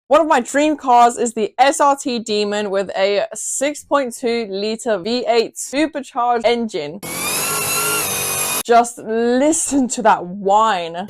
One of my dream cars is the SRT Demon with a 6.2 litre V8 supercharged engine. Just listen to that whine.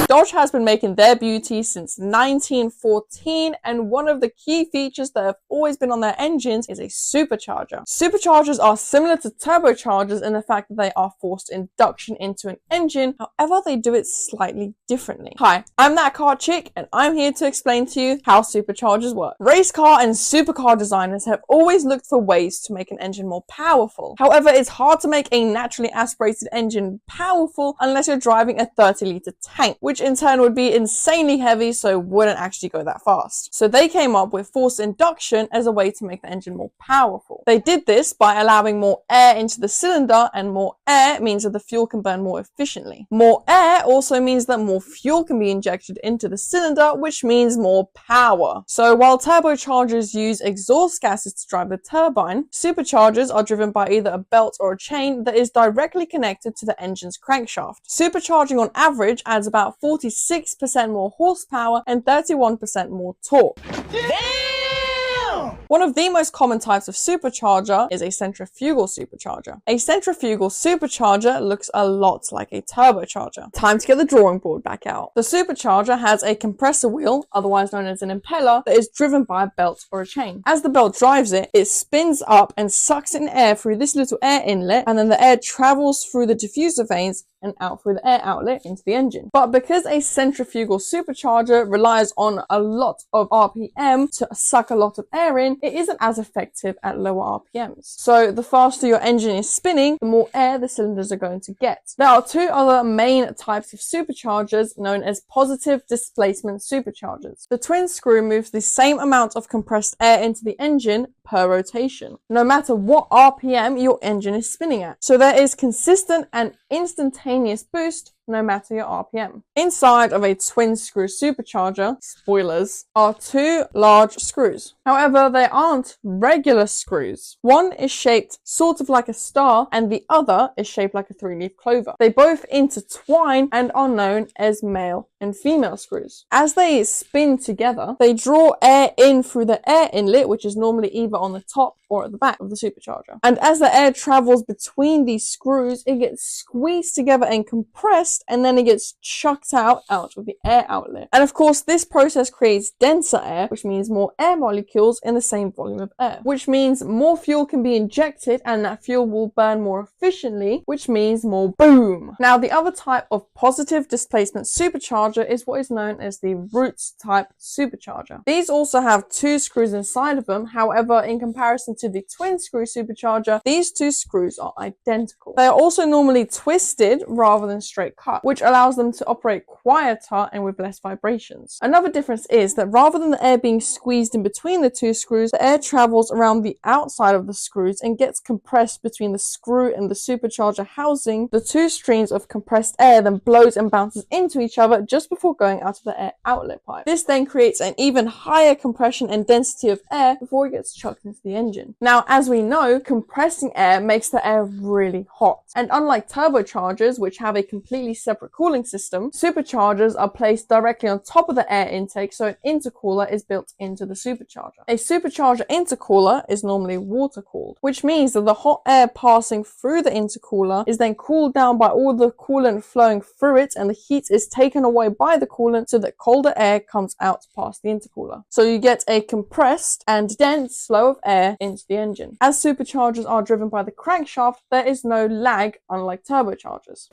Dodge has been making their beauty since 1914, and one of the key features that have always been on their engines is a supercharger. Superchargers are similar to turbochargers in the fact that they are forced induction into an engine, however they do it slightly differently. Hi, I'm that car chick, and I'm here to explain to you how superchargers work. Race car and supercar designers have always looked for ways to make an engine more powerful. However, it's hard to make a naturally aspirated engine powerful unless you're driving a 30-litre tank, which in turn would be insanely heavy, so wouldn't actually go that fast. So they came up with forced induction as a way to make the engine more powerful. They did this by allowing more air into the cylinder, and more air means that the fuel can burn more efficiently. More air also means that more fuel can be injected into the cylinder, which means more power. So while turbochargers use exhaust gases to drive the turbine, superchargers are driven by either a belt or a chain that is directly connected to the engine's crankshaft. Supercharging on average adds about 46% more horsepower and 31% more torque. Damn! One of the most common types of supercharger is a centrifugal supercharger. A centrifugal supercharger looks a lot like a turbocharger. Time to get the drawing board back out. The supercharger has a compressor wheel, otherwise known as an impeller, that is driven by a belt or a chain. As the belt drives it, it spins up and sucks in air through this little air inlet, and then the air travels through the diffuser vanes and out through the air outlet into the engine. But because a centrifugal supercharger relies on a lot of RPM to suck a lot of air in, it isn't as effective at lower RPMs. So the faster your engine is spinning, the more air the cylinders are going to get. There are two other main types of superchargers known as positive displacement superchargers. The twin screw moves the same amount of compressed air into the engine per rotation, no matter what RPM your engine is spinning at. So there is consistent and instantaneous boost no matter your RPM. Inside of a twin screw supercharger, spoilers, are two large screws. However, they aren't regular screws. One is shaped sort of like a star and the other is shaped like a three-leaf clover. They both intertwine and are known as male and female screws. As they spin together, they draw air in through the air inlet, which is normally either on the top or at the back of the supercharger. And as the air travels between these screws, it gets squeezed together and compressed, and then it gets chucked out of the air outlet. And of course, this process creates denser air, which means more air molecules in the same volume of air, which means more fuel can be injected and that fuel will burn more efficiently, which means more boom. Now, the other type of positive displacement supercharger is what is known as the Roots type supercharger. These also have two screws inside of them. However, in comparison to the twin screw supercharger, these two screws are identical. They are also normally twisted rather than straight cut, which allows them to operate quieter and with less vibrations. Another difference is that rather than the air being squeezed in between the two screws, the air travels around the outside of the screws and gets compressed between the screw and the supercharger housing. The two streams of compressed air then blows and bounces into each other just before going out of the air outlet pipe. This then creates an even higher compression and density of air before it gets chucked into the engine. Now, as we know, compressing air makes the air really hot. And unlike turbochargers, which have a completely separate cooling system, superchargers are placed directly on top of the air intake, so an intercooler is built into the supercharger. A supercharger intercooler is normally water cooled, which means that the hot air passing through the intercooler is then cooled down by all the coolant flowing through it, and the heat is taken away by the coolant so that colder air comes out past the intercooler. So you get a compressed and dense flow of air into the engine. As superchargers are driven by the crankshaft, there is no lag, unlike turbochargers.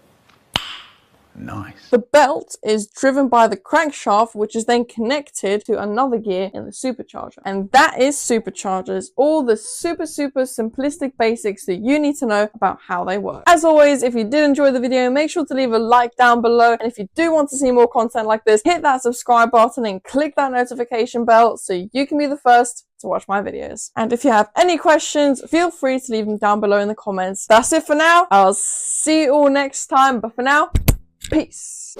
Nice. The belt is driven by the crankshaft, which is then connected to another gear in the supercharger. And that is superchargers, all the super simplistic basics that you need to know about how they work. As always, if you did enjoy the video, make sure to leave a like down below. And if you do want to see more content like this, hit that subscribe button and click that notification bell so you can be the first to watch my videos. And if you have any questions, feel free to leave them down below in the comments. That's it for now. I'll see you all next time, but for now, peace.